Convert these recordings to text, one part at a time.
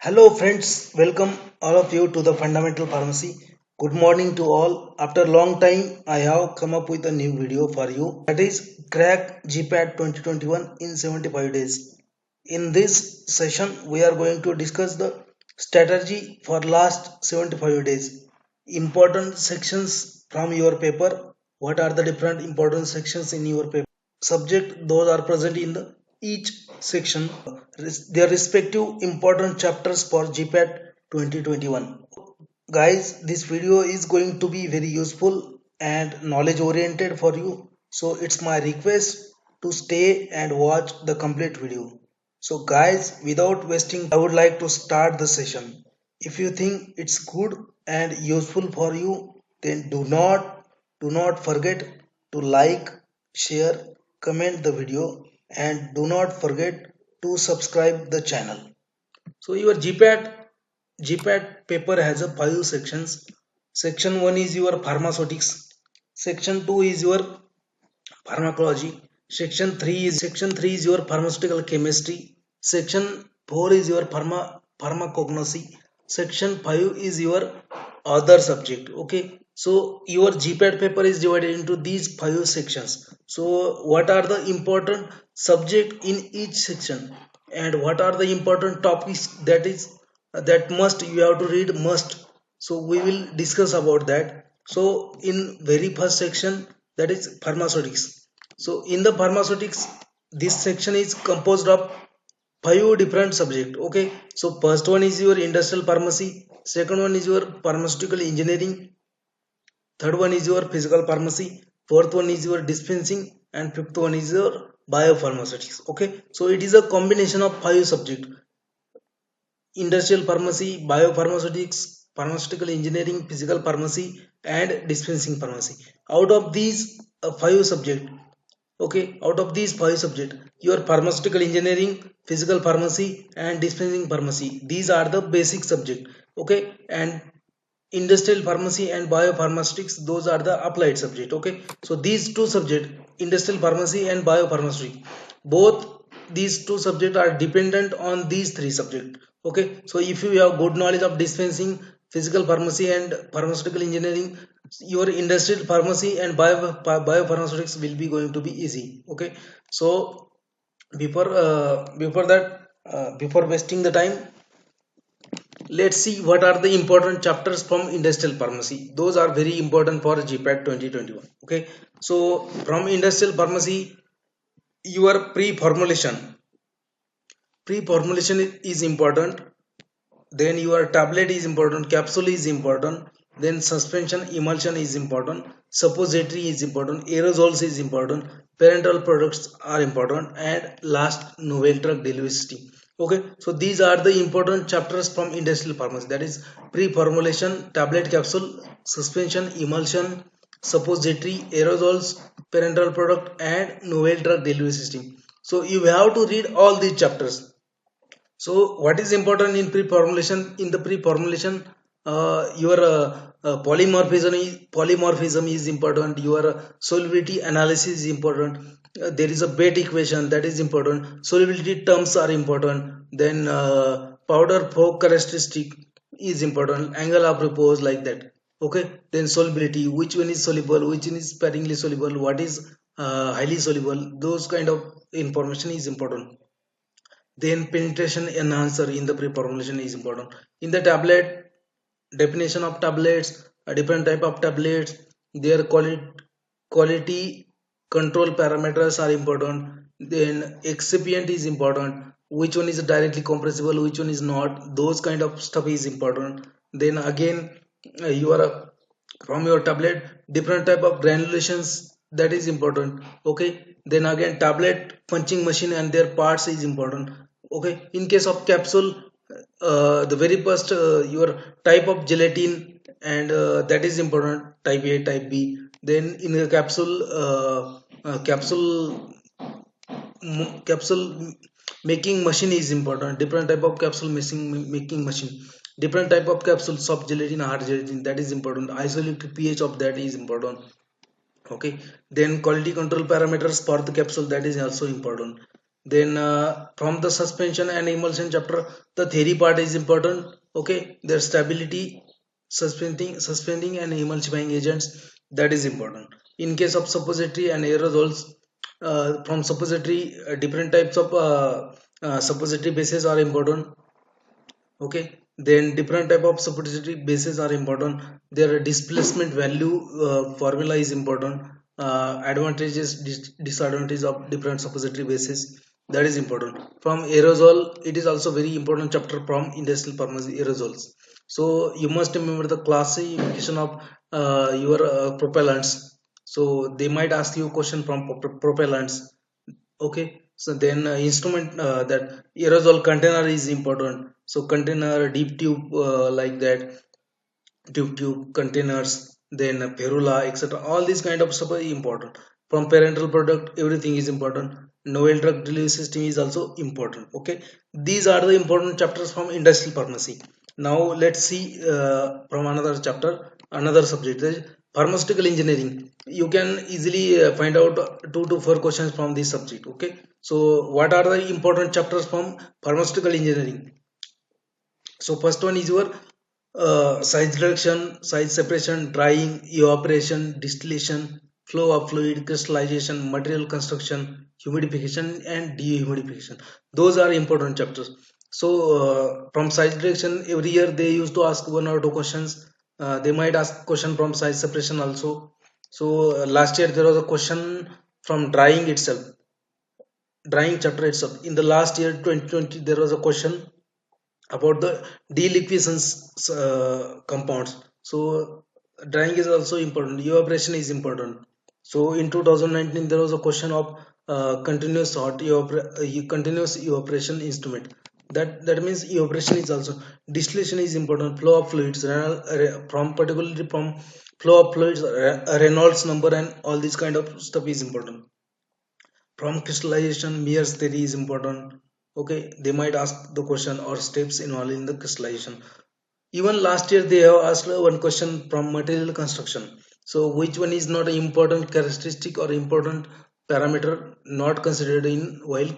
Hello friends, welcome all of you to the Fundamental Pharmacy. Good morning to all. After a long time, I have come up with a new video for you. That is Crack GPAT 2021 in 75 days. In this session, we are going to discuss the strategy for last 75 days. Important sections from your paper. What are the different important sections in your paper? Subject those are present in the each section, their respective important chapters for GPAT 2021. Guys, this video is going to be very useful and knowledge oriented for you, so it's my request to stay and watch the complete video. So guys, without wasting, I would like to start the session. If you think it's good and useful for you, then do not forget to like, share, comment the video, and do not forget to subscribe the channel. So your GPAT paper has a 5 sections. Section 1 is your pharmaceutics. Section 2 is your pharmacology. Section 3 is your pharmaceutical chemistry. Section 4 is your pharmacognosy. Section 5 is your other subject. Okay. So your GPAT paper is divided into these 5 sections. So what are the important subject in each section, and what are the important topics that must you have to read must. So we will discuss about that. So in very first section, that is pharmaceutics. So in the pharmaceutics, this section is composed of 5 different subject. Okay, so first one is your industrial pharmacy, second one is your pharmaceutical engineering, third one is your physical pharmacy, fourth one is your dispensing, and fifth one is your biopharmaceutics. Okay, so it is a combination of 5 subject: industrial pharmacy, biopharmaceutics, pharmaceutical engineering, physical pharmacy, and dispensing pharmacy. Out of these 5 subject, okay, out of these 5 subject, your pharmaceutical engineering, physical pharmacy, and dispensing pharmacy, these are the basic subject. Okay, and industrial pharmacy and biopharmaceutics, those are the applied subject. Okay, so these two subject, industrial pharmacy and biopharmaceutics, both these two subjects are dependent on these 3 subject. Okay, so if you have good knowledge of dispensing, physical pharmacy, and pharmaceutical engineering, your industrial pharmacy and biopharmaceutics will be going to be easy. Okay, so before wasting the time, let's see what are the important chapters from industrial pharmacy. Those are very important for GPAT 2021. Okay, so from industrial pharmacy, your pre-formulation is important, then your tablet is important, capsule is important, then suspension, emulsion is important, suppository is important, aerosols is important, parenteral products are important, and last, novel drug delivery system. Okay, so these are the important chapters from industrial pharmacy, that is pre-formulation, tablet, capsule, suspension, emulsion, suppository, aerosols, parenteral product, and novel drug delivery system. So you have to read all these chapters. So what is important in pre-formulation? In the pre-formulation, your polymorphism is important, your solubility analysis is important, there is a Bate equation, that is important, solubility terms are important, then powder flow characteristic is important, angle of repose, like that. Okay, then solubility, which one is soluble, which one is sparingly soluble, what is highly soluble, those kind of information is important. Then penetration enhancer in the pre-formulation is important. In the tablet, definition of tablets, a different type of tablets, their quality control parameters are important. Then excipient is important, which one is directly compressible, which one is not, those kind of stuff is important. Then again, your from your tablet, different type of granulations, that is important. Okay, then again, tablet punching machine and their parts is important. Okay, in case of capsule, the very first, your type of gelatin, and that is important, type A, type B. Then in the capsule making machine is important, different type of capsule making machine, different type of capsule, soft gelatin, hard gelatin, that is important, isoelectric pH of that is important. Okay, then quality control parameters for the capsule, that is also important. Then from the suspension and emulsion chapter, the theory part is important. Okay, their stability, suspending and emulsifying agents, that is important. In case of suppository and aerosols, from suppository, different types of suppository bases are important. Okay, then different type of suppository bases are important. Their displacement value formula is important. Advantages, disadvantages of different suppository bases, that is important. From aerosol, it is also very important chapter from industrial pharmacy, aerosols. So you must remember the classification of your propellants. So they might ask you question from propellants. Okay, so then instrument, that aerosol container is important. So container, deep tube, like that, tube containers, then perula, etc. All these kind of stuff are important. From parental product, everything is important. Novel drug delivery system is also important. Okay, these are the important chapters from industrial pharmacy. Now let's see from another chapter, another subject, that is pharmaceutical engineering. You can easily find out 2 to 4 questions from this subject. Okay, so what are the important chapters from pharmaceutical engineering? So first one is your size reduction, size separation, drying, evaporation, distillation, flow of fluid, crystallization, material construction, humidification, and dehumidification. Those are important chapters. So from size reduction, every year they used to ask 1 or 2 questions. They might ask question from size separation also. So last year there was a question from drying itself, drying chapter itself. In the last year 2020, there was a question about the deliquescence compounds. So drying is also important, evaporation is important. So in 2019 there was a question of continuous evaporation instrument. That means evaporation is also. Distillation is important, flow of fluids, from particularly from flow of fluids, Reynolds number, and all this kind of stuff is important. From crystallization, Mears theory is important. Okay, they might ask the question or steps involved in the crystallization. Even last year they have asked one question from material construction. So which one is not an important characteristic or important parameter not considered in while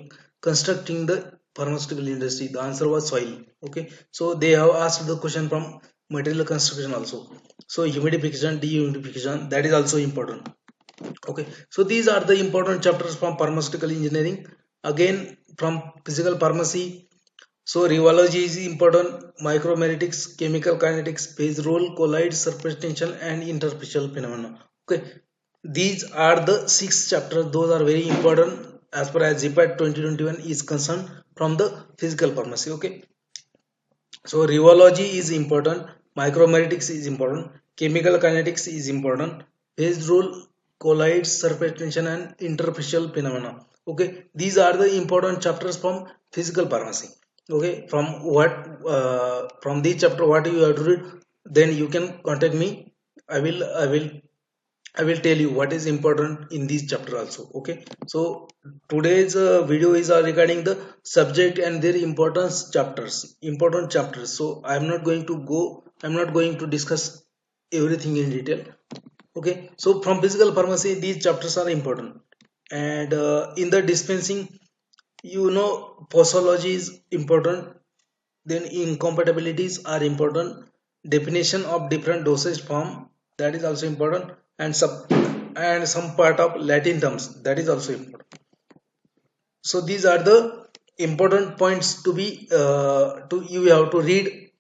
constructing the pharmaceutical industry? The answer was soil. Okay, so they have asked the question from material construction also. So humidification, dehumidification, that is also important. Okay, so these are the important chapters from pharmaceutical engineering. Again, from physical pharmacy, so rheology is important, micromeritics, chemical kinetics, phase rule, colloids, surface tension, and interfacial phenomena. Okay, these are the 6 chapters. Those are very important as far as GPAT 2021 is concerned from the physical pharmacy. Okay, so rheology is important, micromeritics is important, chemical kinetics is important, phase rule, colloids, surface tension, and interfacial phenomena. Okay, these are the important chapters from physical pharmacy. Okay, from what from this chapter what you have to read, then you can contact me. I will tell you what is important in this chapter also. Okay, so today's video is regarding the subject and their important chapters. So I'm not going to discuss everything in detail. Okay, so from physical pharmacy these chapters are important. And in the dispensing, posology is important, then incompatibilities are important, definition of different dosage form, that is also important, and some part of Latin terms, that is also important. So these are the important points to be to you have to read,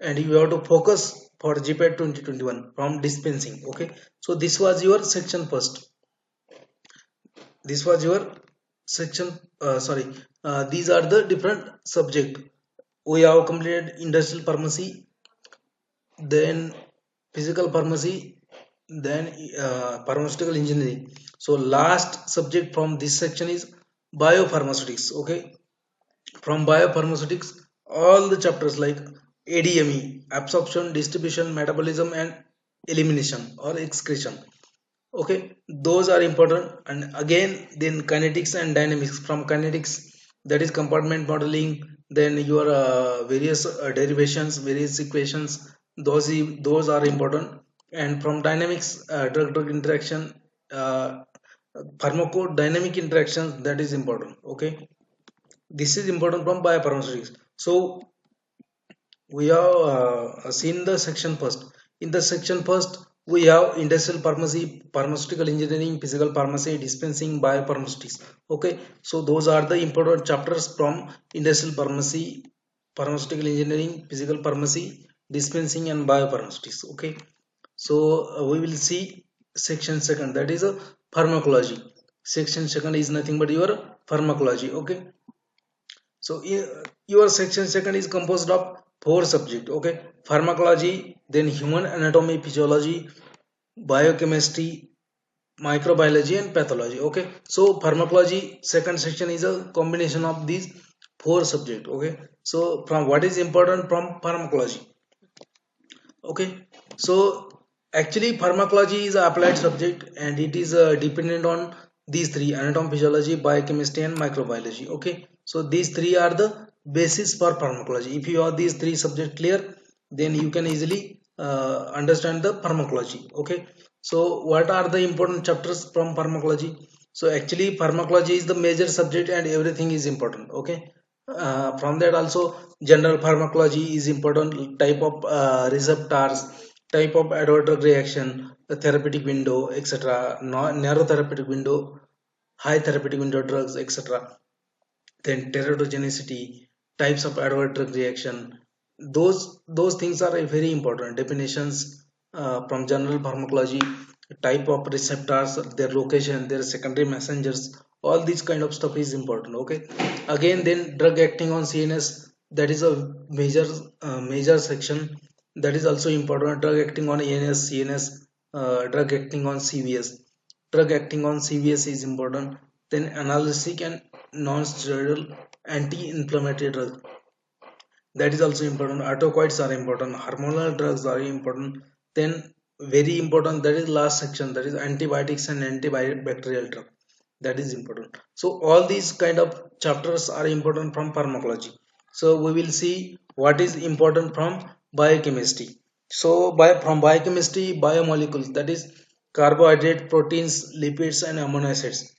and you have to focus for GPAT 2021 from dispensing. Okay, so this was your section first. This was your section. Sorry, these are the different subject. We have completed industrial pharmacy, then physical pharmacy, then pharmaceutical engineering. So last subject from this section is biopharmaceutics. Okay, from biopharmaceutics, all the chapters like ADME, absorption, distribution, metabolism, and elimination or excretion. Okay, those are important. And again, then kinetics and dynamics. From kinetics, that is compartment modeling, then your various derivations, various equations, those are important. And from dynamics, drug interaction, pharmacodynamic interactions, that is important. Okay, This is important from biopharmaceutics. So we have seen the section first. In the section first, we have industrial pharmacy, pharmaceutical engineering, physical pharmacy, dispensing, biopharmaceutics. Okay, so those are the important chapters from industrial pharmacy, pharmaceutical engineering, physical pharmacy, dispensing, and biopharmaceutics. Okay, so we will see section second, that is a pharmacology. Section second is nothing but your pharmacology. Okay, so your section second is composed of four subjects. Okay, pharmacology, then human anatomy physiology, biochemistry, microbiology, and pathology. Okay, so pharmacology second section is a combination of these four subjects. Okay, so from what is important from pharmacology. Okay, so actually pharmacology is an applied subject and it is dependent on these three: anatomy, physiology, biochemistry, and microbiology. Okay, so these three are the basis for pharmacology. If you have these three subjects clear, then you can easily understand the pharmacology. Okay, so what are the important chapters from pharmacology? So actually pharmacology is the major subject and everything is important. Okay, from that also general pharmacology is important: type of receptors, type of adverse drug reaction, the therapeutic window, etc., narrow therapeutic window, high therapeutic window drugs, etc., then teratogenicity, types of adverse drug reaction. Those things are very important definitions from general pharmacology: type of receptors, their location, their secondary messengers. All these kind of stuff is important. Okay, again then drug acting on CNS, that is a major section, that is also important. Drug acting on ANS, CNS, drug acting on CVS. Drug acting on CVS is important. Then analgesic and non-steroidal anti-inflammatory drugs, that is also important. Autocoids are important, hormonal drugs are important. Then very important, that is last section, that is antibiotics and antibacterial drug, that is important. So all these kind of chapters are important from pharmacology. So we will see what is important from biochemistry. So from biochemistry, biomolecules, that is carbohydrate, proteins, lipids, and amino acids,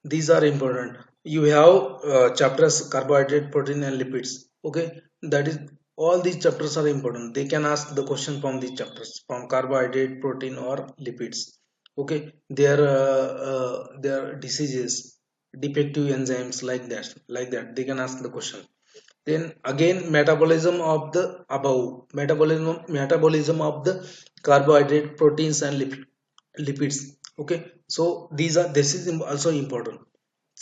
these are important. You have chapters carbohydrate, protein, and lipids. Okay, that is, all these chapters are important. They can ask the question from these chapters, from carbohydrate, protein, or lipids. Okay, their diseases, defective enzymes, like that they can ask the question. Then again metabolism of the above, metabolism of the carbohydrate, proteins, and lipids. Okay, so this is also important.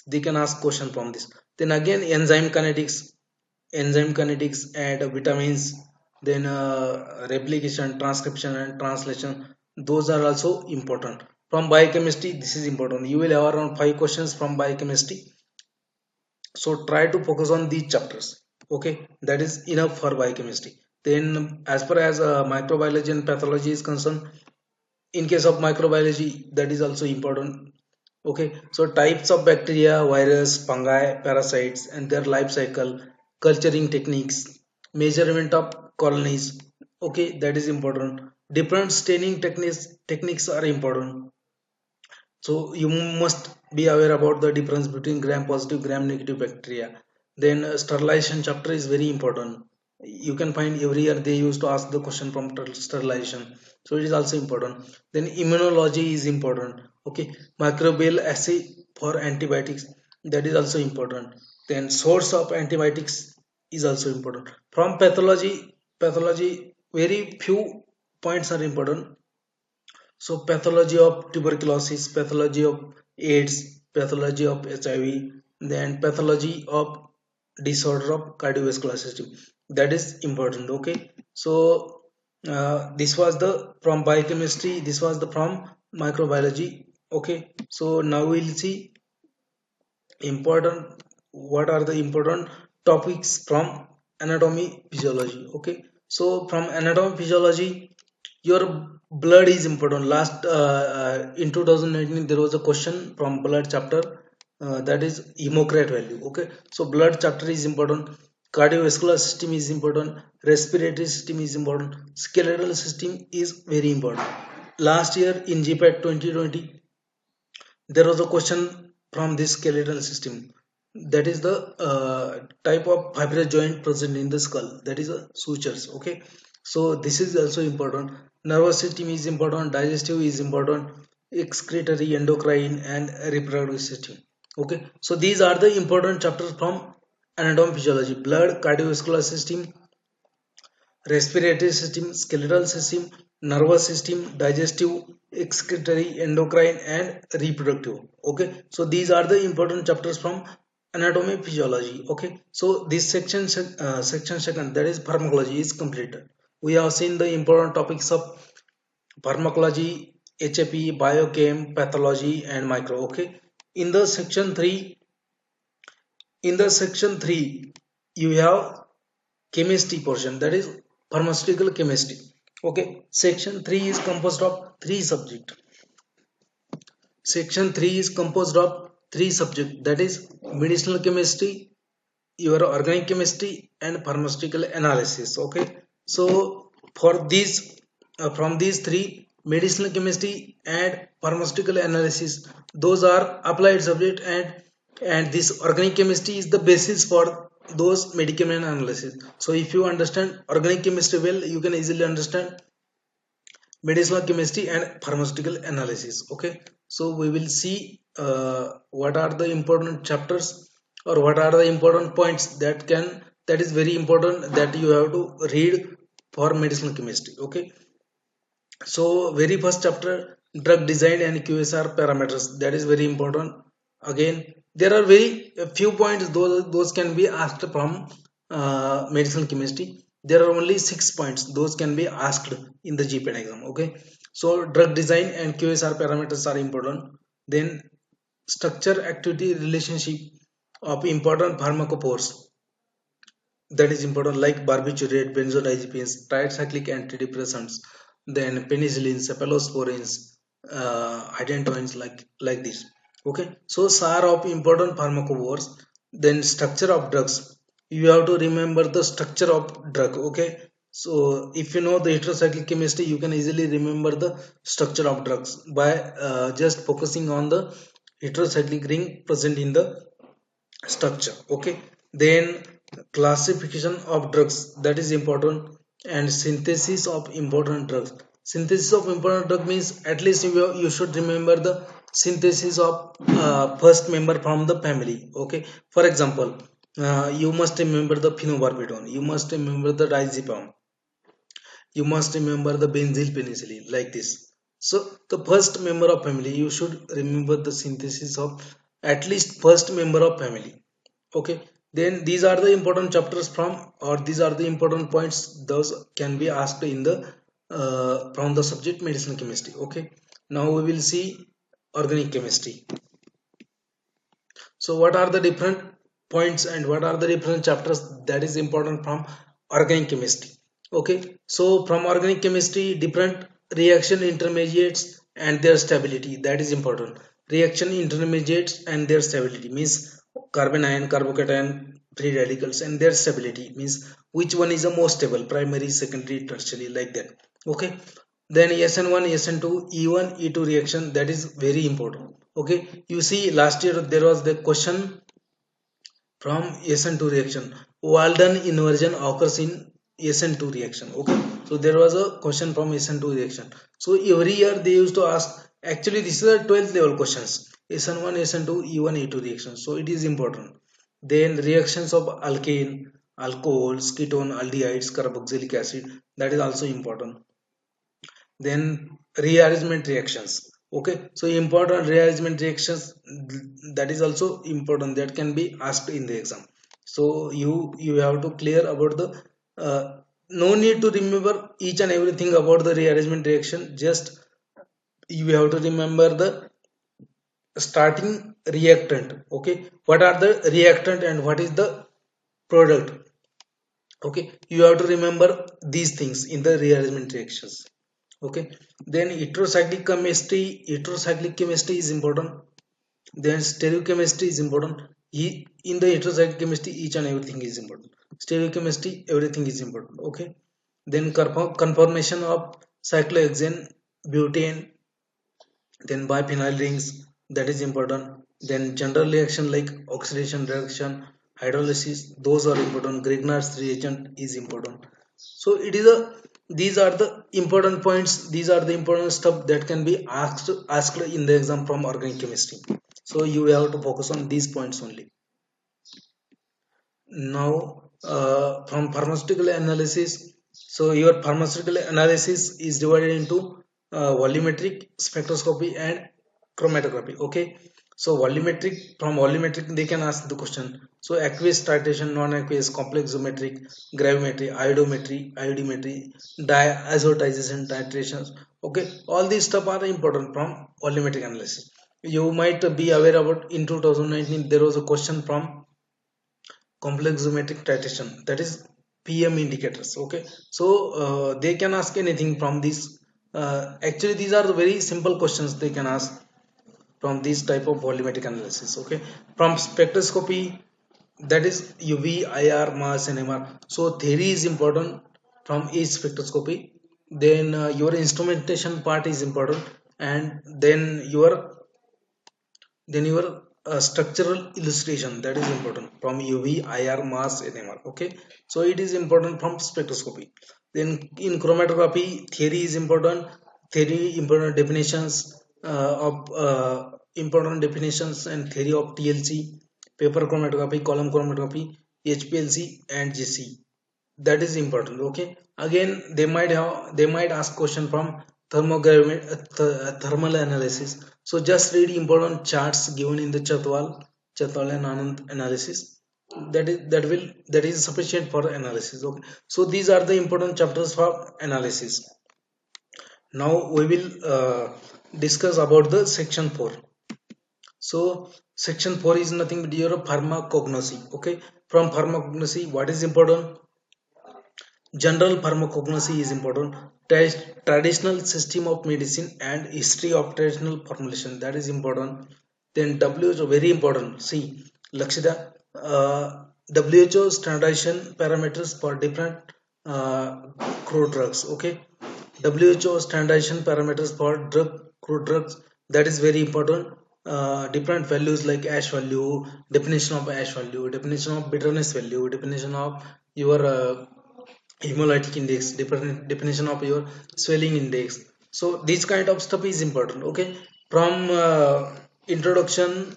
They can ask question from this. Then again enzyme kinetics and vitamins. Then replication, transcription, and translation, those are also important. From biochemistry, this is important. You will have around 5 questions from biochemistry, so try to focus on these chapters. Okay, that is enough for biochemistry. Then as far as microbiology and pathology is concerned, in case of microbiology, that is also important. Okay, so types of bacteria, virus, fungi, parasites, and their life cycle, culturing techniques, measurement of colonies. Okay, that is important. Different staining techniques are important. So you must be aware about the difference between gram positive, gram negative bacteria. Then sterilization chapter is very important. You can find every year they used to ask the question from sterilization, so it is also important. Then immunology is important. Okay, microbial assay for antibiotics, that is also important. Then source of antibiotics is also important. From pathology, very few points are important. So pathology of tuberculosis, pathology of AIDS, pathology of HIV, then pathology of disorder of cardiovascular system. That is important. Okay. So this was the from biochemistry. This was the from microbiology. Okay. So now we'll see important. What are the important topics from anatomy physiology? Okay. So from anatomy physiology, your blood is important. Last in 2019 there was a question from blood chapter, that is hematocrit value. Okay, so blood chapter is important. Cardiovascular system is important. Respiratory system is important. Skeletal system is very important. Last year in GPAT 2020 there was a question from this skeletal system. that is the type of fibrous joint present in the skull, that is sutures. Okay, so this is also important. Nervous system is important, digestive is important, excretory, endocrine and reproductive system. Okay, so these are the important chapters from anatomy physiology: blood, cardiovascular system, respiratory system, skeletal system, nervous system, digestive, excretory, endocrine, and reproductive. Okay, so these are the important chapters from anatomy physiology. Okay, so this section second, that is pharmacology, is completed. We have seen the important topics of pharmacology, HAP, biochem, pathology, and micro. Okay, in the section 3, you have chemistry portion, that is pharmaceutical chemistry. Okay, section 3 is composed of three subjects, that is medicinal chemistry, your organic chemistry and pharmaceutical analysis. Okay, so for these from these three, medicinal chemistry and pharmaceutical analysis, those are applied subject, and this organic chemistry is the basis for those medicament analysis. So if you understand organic chemistry well, you can easily understand medicinal chemistry and pharmaceutical analysis. Okay, so we will see what are the important chapters, or what are the important points that is very important that you have to read for medicinal chemistry. Okay, so very first chapter, drug design and QSR parameters, that is very important. Again, there are very few points, those can be asked from medicinal chemistry. There are only 6 points, those can be asked in the GPAT exam. Okay, so drug design and QSR parameters are important. Then structure activity relationship of important pharmacophores, that is important, like barbiturate, benzodiazepines, tricyclic antidepressants, then penicillin, cephalosporins, identoins, like this. Okay, so SAR of important pharmacophores. Then structure of drugs, you have to remember the structure of drug. Okay, so if you know the heterocyclic chemistry, you can easily remember the structure of drugs by just focusing on the heterocyclic ring present in the structure. Okay, then classification of drugs, that is important, and synthesis of important drugs. Synthesis of important drug means at least you should remember the synthesis of first member from the family. Okay, for example, you must remember the phenobarbital, you must remember the diazepam, you must remember the benzyl penicillin, like this. So the first member of family, you should remember the synthesis of at least first member of family. Okay, then these are the important chapters from, or these are the important points, those can be asked in the from the subject medicinal chemistry. Okay, now we will see organic chemistry. So what are the different points and what are the different chapters that is important from organic chemistry? Okay, so from organic chemistry, different reaction intermediates and their stability, that is important. Reaction intermediates and their stability means carbon ion, carbocation, free radicals, and their stability means which one is the most stable, primary, secondary, tertiary, like that. Okay, then SN1, SN2, E1, E2 reaction, that is very important. Okay, you see last year there was the question from SN2 reaction. Walden inversion occurs in SN2 reaction. Okay, so there was a question from SN2 reaction. So every year they used to ask, actually this is a 12th level questions, SN1, SN2, E1, E2 reaction, so it is important. Then reactions of alkane, alcohols, ketone, aldehydes, carboxylic acid, that is also important. Then rearrangement reactions. Okay, so important rearrangement reactions, that is also important, that can be asked in the exam. So you have to clear about the uh, no need to remember each and everything about the rearrangement reaction, just you have to remember the starting reactant. Okay, what are the reactant and what is the product? Okay, you have to remember these things in the rearrangement reactions. Okay, then heterocyclic chemistry is important. Then stereochemistry is important. In the heterocyclic chemistry, each and everything is important. Stereochemistry, everything is important. Okay, then conformation of cyclohexane, butane, then biphenyl rings, that is important. Then general reaction like oxidation reaction, hydrolysis, those are important. Grignard's reagent is important. So it is a these are the important points. These are the important stuff that can be asked in the exam from organic chemistry. So you have to focus on these points only. Now from pharmaceutical analysis, so your pharmaceutical analysis is divided into volumetric, spectroscopy and chromatography. Okay, so volumetric, from volumetric they can ask the question. So aqueous titration, non-aqueous, complex zoometric, gravimetry, iodometry, diazotization titrations. Okay, all these stuff are important from volumetric analysis. You might be aware about in 2019 there was a question from complex geometric titration, that is PM indicators. Okay, so they can ask anything from this. Actually these are the very simple questions they can ask from this type of volumetric analysis. Okay, from spectroscopy, that is UV, IR, mass and MR. So theory is important from each spectroscopy. Then your instrumentation part is important, and then your structural illustration, that is important from UV, IR, mass and MR. Okay, so it is important from spectroscopy. Then in chromatography, theory is important. Theory, important definitions and theory of TLC, paper chromatography, column chromatography, HPLC and GC, that is important. Okay, again they might ask question from thermal analysis. So just read important charts given in the Chatwal and Anand analysis. That is sufficient for analysis. Okay, so these are the important chapters for analysis. Now we will discuss about the section 4. So section 4 is nothing but your pharmacognosy. Okay, from pharmacognosy, what is important? General pharmacognosy is important. Traditional system of medicine and history of traditional formulation, that is important. Then WHO, very important. See, Lakshita, WHO standardization parameters for different crude drugs. Okay, WHO standardization parameters for crude drugs, that is very important. Different values like ash value, definition of ash value, definition of bitterness value, definition of your hemolytic index, definition of your swelling index. So this kind of stuff is important. Okay, from introduction.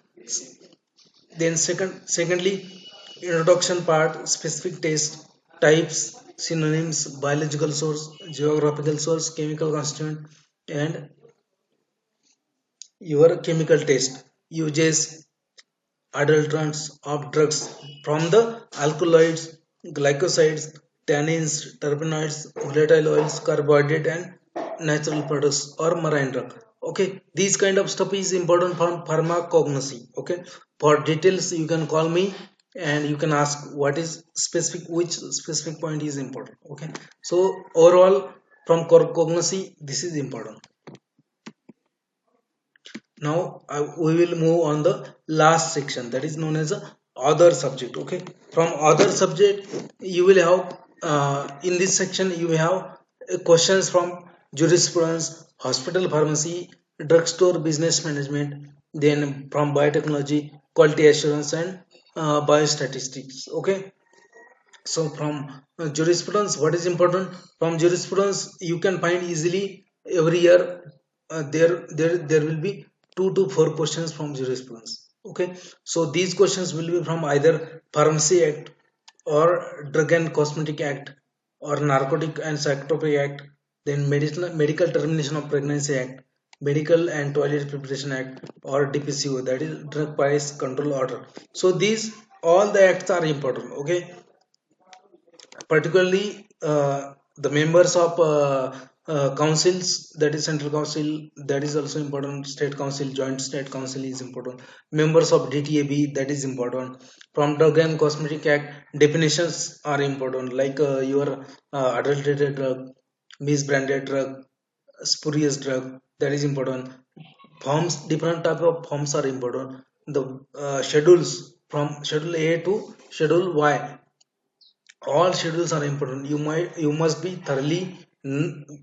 Then secondly, introduction part, specific test types, synonyms, biological source, geographical source, chemical constituent and your chemical test uses adulterants of drugs from the alkaloids, glycosides, tannins, terpenoids, volatile oils, carbohydrate, and natural products or marine drug. Okay, these kind of stuff is important for pharmacognosy. Okay, for details you can call me and you can ask what is which specific point is important. Okay, so overall from cognosy this is important. Now we will move on the last section, that is known as a other subject. Okay, from other subject you will have in this section you have questions from jurisprudence, hospital pharmacy, drugstore business management, then from biotechnology, quality assurance and biostatistics. Okay, so from jurisprudence, what is important? From jurisprudence you can find easily every year there will be 2 to 4 questions from jurisprudence. Okay, so these questions will be from either Pharmacy Act or Drug and Cosmetic Act or Narcotic and Psychotropic Act, then medical termination of pregnancy act, medical and toilet preparation act, or DPCO, that is drug price control order. So these all the acts are important. Okay, particularly the members of councils, that is central council, that is also important. State council, joint state council is important. Members of DTAB, that is important. From drug and cosmetic act, definitions are important, like your adulterated drug, misbranded drug, spurious drug, that is important. Forms, different type of forms are important. The schedules from schedule A to schedule Y, all schedules are important. You must be thoroughly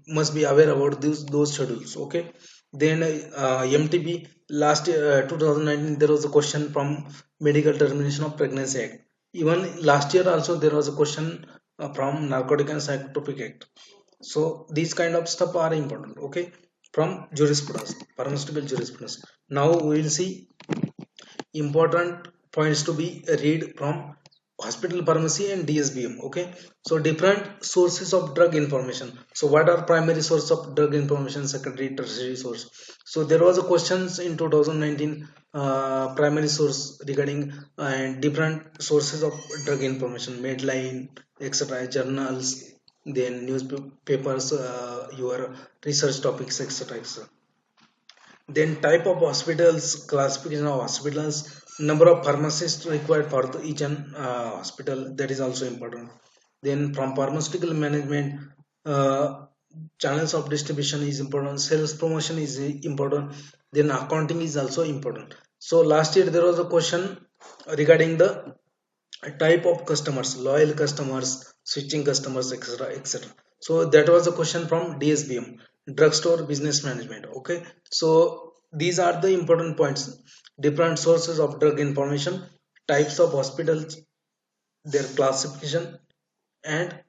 must be aware about those schedules. Okay, Then MTP last year, 2019, there was a question from Medical Termination of Pregnancy Act. Even last year also there was a question from Narcotic and Psychotropic Act. So these kind of stuff are important. Okay, from jurisprudence, pharmaceutical jurisprudence. Now we will see important points to be read from hospital pharmacy and DSBM. Okay, so different sources of drug information. So what are primary source of drug information, secondary, tertiary source? So there was a questions in 2019 primary source regarding and different sources of drug information, Medline, etc., journals, then newspapers, your research topics, etc., etc. Then type of hospitals, classification of hospitals, number of pharmacists required for each and hospital, that is also important. Then from pharmaceutical management, uh, channels of distribution is important, sales promotion is important, then accounting is also important. So last year there was a question regarding the type of customers, loyal customers, switching customers, etc., etc. So that was a question from DSBM, drugstore business management. Okay, so these are the important points: different sources of drug information, types of hospitals, their classification, and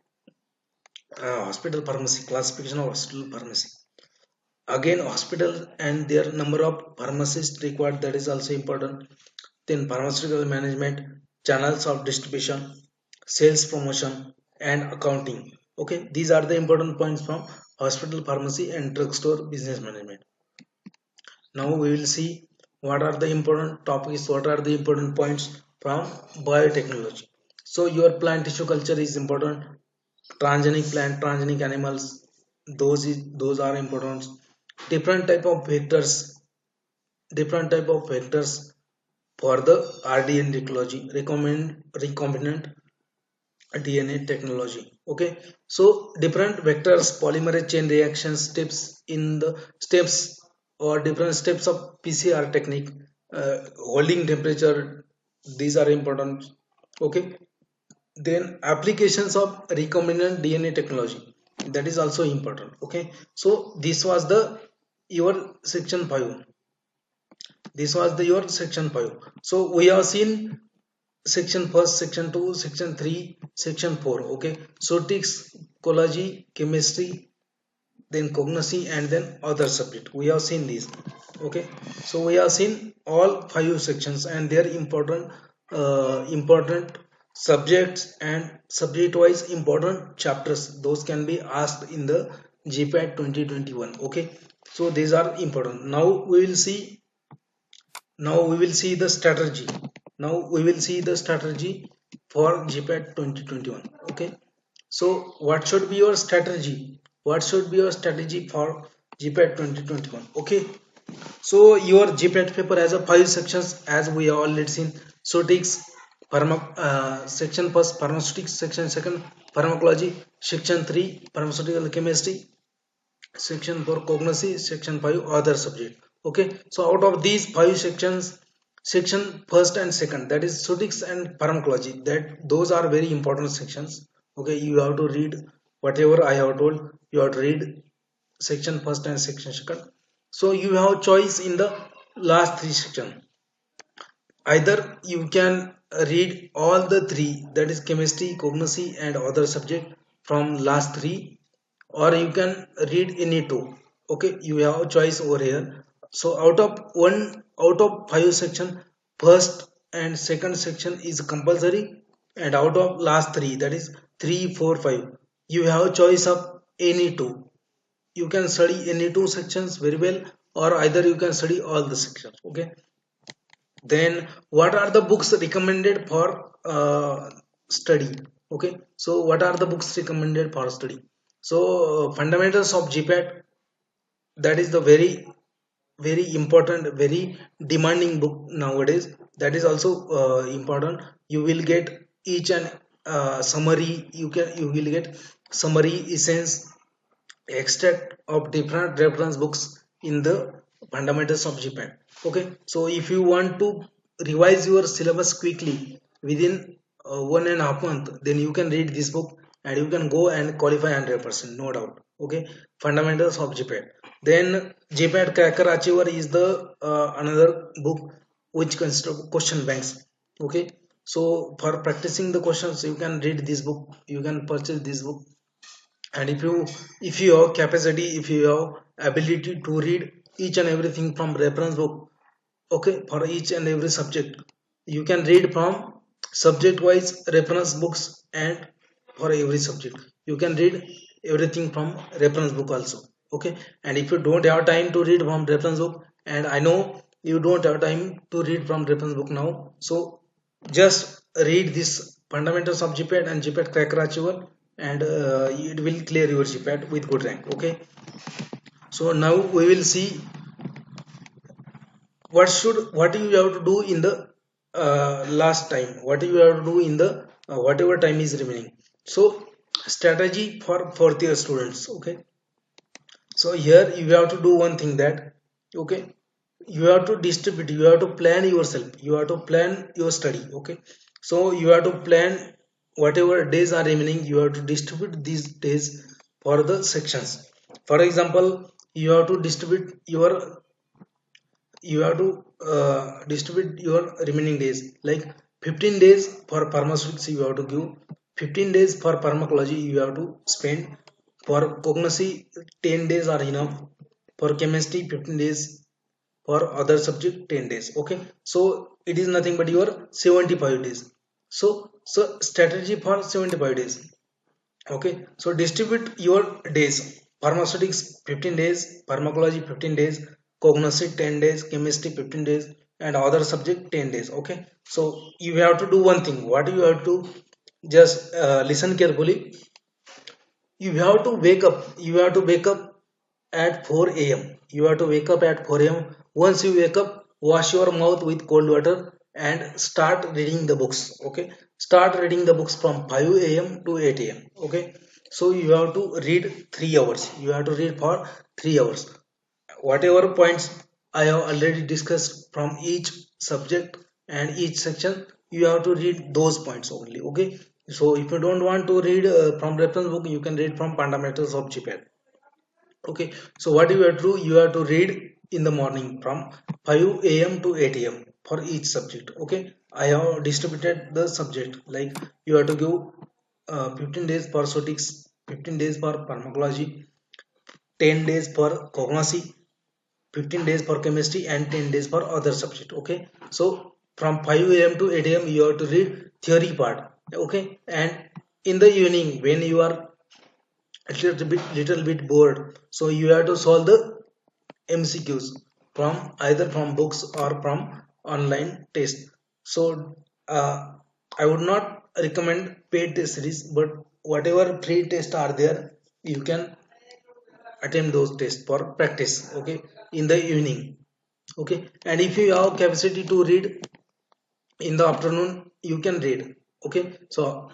hospital pharmacy, classification of hospital pharmacy. Again, hospital and their number of pharmacists required, that is also important. Then pharmaceutical management, channels of distribution, sales promotion, and accounting. Okay, these are the important points from hospital pharmacy and drugstore business management. Now we will see what are the important topics, what are the important points from biotechnology. So your plant tissue culture is important, transgenic plant, transgenic animals, those are important. Different type of vectors, different type of vectors for the RDN technology, recombinant DNA technology. Okay, so different vectors, polymerase chain reaction steps in the steps, or different steps of PCR technique, holding temperature, these are important. Okay, then applications of recombinant DNA technology, that is also important. Okay, so this was the your section 5. This was the your section 5. So we have seen section first, section 2, section 3, section 4. Okay, so toxicology, chemistry, then cognosy, and then other subject, we have seen these. Okay, so we have seen all 5 sections and their important subjects and subject wise important chapters, those can be asked in the GPAT 2021. Okay, so these are important. Now we will see the strategy. Now we will see the strategy for GPAT 2021. Okay, so what should be your strategy, what should be your strategy for GPAT 2021? Okay, so your GPAT paper has a 5 sections, as we have already seen. So takes section first pharmaceutics, section second pharmacology, section 3 pharmaceutical chemistry, section 4 cognosy, section 5 other subject. Okay, so out of these 5 sections, section first and second, that is pharmaceutics and pharmacology, that those are very important sections. Okay, you have to read whatever I have told, you have to read section first and section second. So you have choice in the last 3 section. Either you can read all the 3, that is chemistry, cognosy, and other subject from last 3, or you can read any 2. Okay, you have a choice over here. So out of 5 section, first and second section is compulsory, and out of last 3, that is 3, 4, 5, you have a choice of any 2. You can study any 2 sections very well, or either you can study all the sections. Okay, then what are the books recommended for study? Okay, so what are the books recommended for study? So fundamentals of GPAT, that is the very important, very demanding book nowadays, that is also important. You will get each and summary, you will get summary, essence, extract of different reference books in the fundamentals of GPAT. Okay, so if you want to revise your syllabus quickly within 1.5 months, then you can read this book and you can go and qualify 100%, no doubt. Okay, fundamentals of GPAT. Then GPAT Cracker Achiever is the another book which consists of question banks. Okay, so for practicing the questions, you can read this book. You can purchase this book, and if you have capacity, if you have ability to read each and everything from reference book, okay, for each and every subject, you can read from subject wise reference books, and for every subject you can read everything from reference book also. Okay, and if you don't have time to read from reference book, and I know you don't have time to read from reference book now, so just read this fundamentals of GPAT and GPAT cracker achiever, and it will clear your GPAT with good rank. Okay, so now we will see what you have to do in the last time, what you have to do in the whatever time is remaining. So strategy for fourth year students. Okay, so here you have to do one thing, that okay, you have to distribute, you have to plan yourself, you have to plan your study. Okay, so you have to plan whatever days are remaining, you have to distribute these days for the sections. For example, you have to distribute your, you have to distribute your remaining days, like 15 days for pharmaceutics you have to give, 15 days for pharmacology you have to spend, for cognosy 10 days are enough, for chemistry 15 days, for other subject 10 days. Okay, so it is nothing but your 75 days. So strategy for 75 days. Okay, so distribute your days: pharmaceutics 15 days, pharmacology 15 days, cognosy 10 days, chemistry 15 days, and other subject 10 days. Okay, so you have to do one thing. What you have to, just listen carefully. You have to wake up, you have to wake up at 4 a.m. You have to wake up at 4 a.m. Once you wake up, wash your mouth with cold water and start reading the books. Okay, start reading the books from 5 a.m. to 8 a.m. Okay, so you have to read 3 hours, you have to read for 3 hours. Whatever points I have already discussed from each subject and each section, you have to read those points only. Okay, so if you don't want to read from reference book, you can read from fundamentals of GPAT. Okay, so what you have to do, you have to read in the morning from 5 a.m. to 8 a.m. for each subject. Okay, I have distributed the subject, like you have to give 15 days for pharmaceutics, 15 days for pharmacology, 10 days for cognosy, 15 days for chemistry, and 10 days for other subject. Okay, so from 5 a.m. to 8 a.m. you have to read theory part. Okay, and in the evening when you are a little bit bored, so you have to solve the MCQs from either from books or from online test. So uh, I would not recommend paid test series, but whatever free tests are there, you can attempt those tests for practice. Okay, in the evening. Okay, and if you have capacity to read in the afternoon, you can read. Okay, so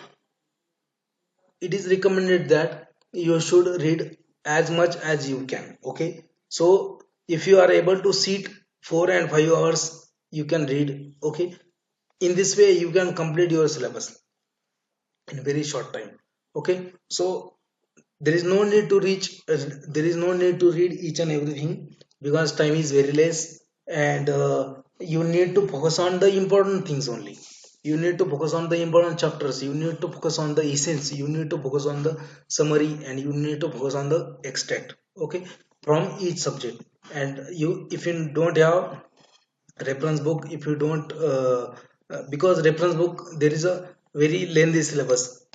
it is recommended that you should read as much as you can. Okay, so if you are able to sit 4 and 5 hours, you can read. Okay, in this way you can complete your syllabus in very short time. Okay, so there is no need to reach there is no need to read each and everything, because time is very less, and you need to focus on the important things only. You need to focus on the important chapters, you need to focus on the essence, you need to focus on the summary, and you need to focus on the extract. Okay, from each subject. And you, if you don't have reference book, if you don't because reference book there is a very lengthy syllabus,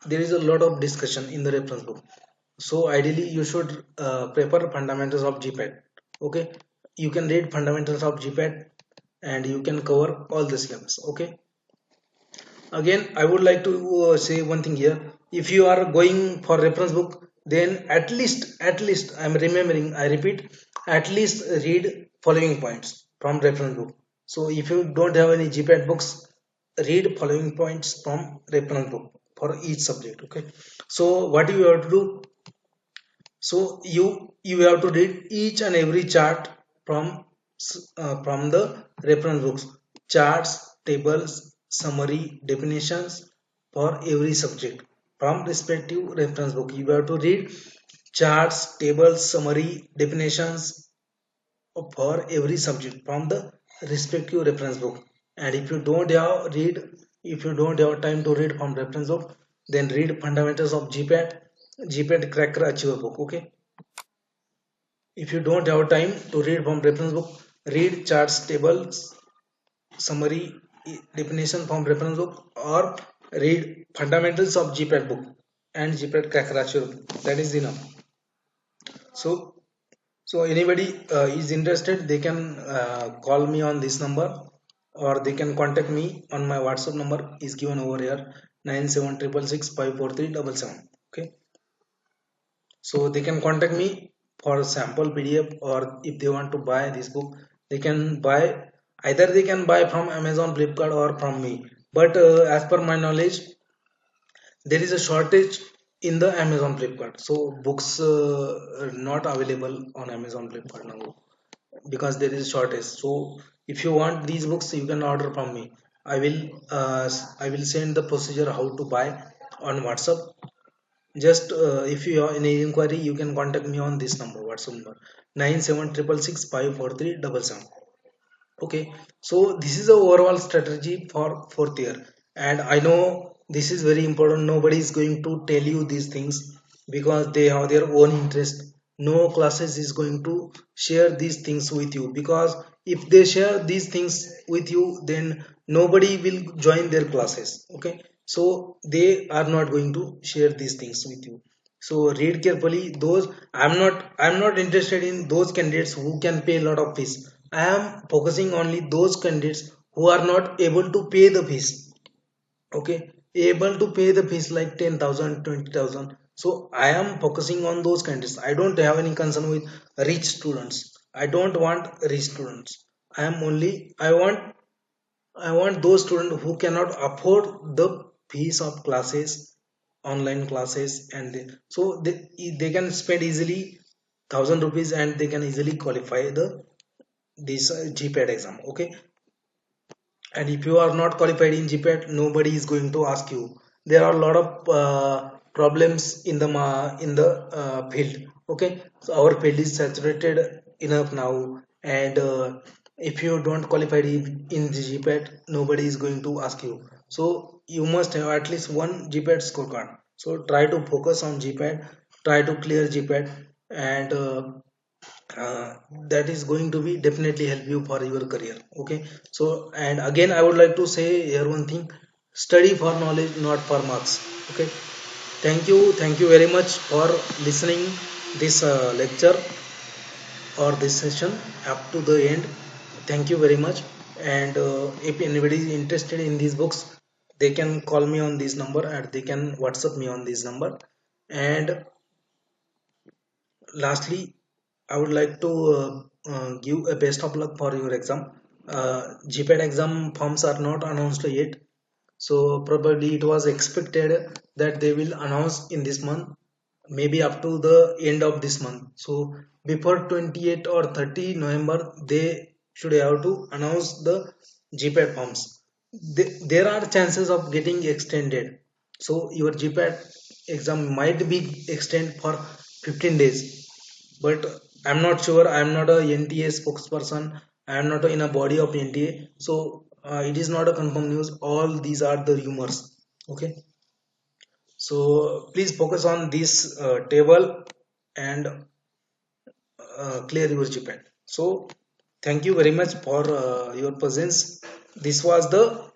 there is a lot of discussion in the reference book. So ideally you should prefer fundamentals of GPAT. Okay, you can read fundamentals of GPAT and you can cover all the syllabus. Okay, again I would like to say one thing here. If you are going for reference book, then at least I'm remembering, I repeat, at least read following points from reference book. So if you don't have any GPAT books, read following points from reference book for each subject. Okay, so what you have to do, so you have to read each and every chart from the reference books, charts, tables, summary, definitions for every subject from respective reference book. You have to read charts, tables, summary, definitions for every subject from the respective reference book. And if you don't have time to read from reference book, then read fundamentals of GPAT cracker achiever book. Okay, if you don't have time to read from reference book, read charts, tables, summary, definition from reference book, or read fundamentals of GPAT book and GPAT cracker achiever book. That is enough. So anybody is interested, they can call me on this number, or they can contact me on my WhatsApp number is given over here, 9766654377. Okay, so they can contact me for sample PDF, or if they want to buy this book, they can buy, either they can buy from Amazon, Flipkart, or from me. But as per my knowledge, there is a shortage in the Amazon, Flipkart, so books are not available on Amazon, Flipkart now, because there is shortage. So if you want these books, you can order from me. I will send the procedure how to buy on WhatsApp. Just if you have any inquiry, you can contact me on this number, WhatsApp number, 9766654377. Okay, so this is the overall strategy for fourth year, and I know this is very important. Nobody is going to tell you these things because they have their own interest. No classes is going to share these things with you, because if they share these things with you, then nobody will join their classes. Okay, so they are not going to share these things with you. So read carefully. I'm not interested in those candidates who can pay a lot of fees. I am focusing only those candidates who are not able to pay the fees. Okay, able to pay the fees like 10,000, 20,000. So I am focusing on those candidates. I don't have any concern with rich students. I don't want rich students. I want those students who cannot afford the fees of classes, online classes, and they can spend easily 1,000 rupees, and they can easily qualify this GPAT exam. Okay, and if you are not qualified in GPAT, nobody is going to ask you. There are a lot of problems in the field. Okay, so our field is saturated enough now, and if you don't qualify in the GPAT, nobody is going to ask you. So you must have at least one GPAT scorecard. So try to focus on GPAT, try to clear GPAT, and uh, that is going to be definitely help you for your career. Okay, so and again I would like to say here one thing: study for knowledge, not for marks. Okay, thank you very much for listening this lecture or this session up to the end. Thank you very much. And if anybody is interested in these books, they can call me on this number, and they can WhatsApp me on this number. And lastly, I would like to give a best of luck for your exam. GPAT exam forms are not announced yet, so probably it was expected that they will announce in this month, maybe up to the end of this month. So before 28 or 30 November, they should have to announce the GPAT forms. There are chances of getting extended, so your GPAT exam might be extended for 15 days. But I'm not sure. I'm not a NTA spokesperson. I am not in a body of NTA, so it is not a confirmed news. All these are the rumors. Okay, so please focus on this table, and clear your GPAT. So thank you very much for your presence. This was the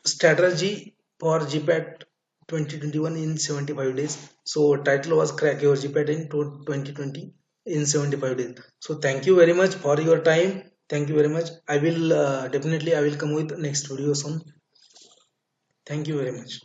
strategy for GPAT 2021 in 75 days. So title was crack your GPAT in 2020 in 75 days. So thank you very much for your time. Thank you very much. I will definitely I will come with next video soon. Thank you very much.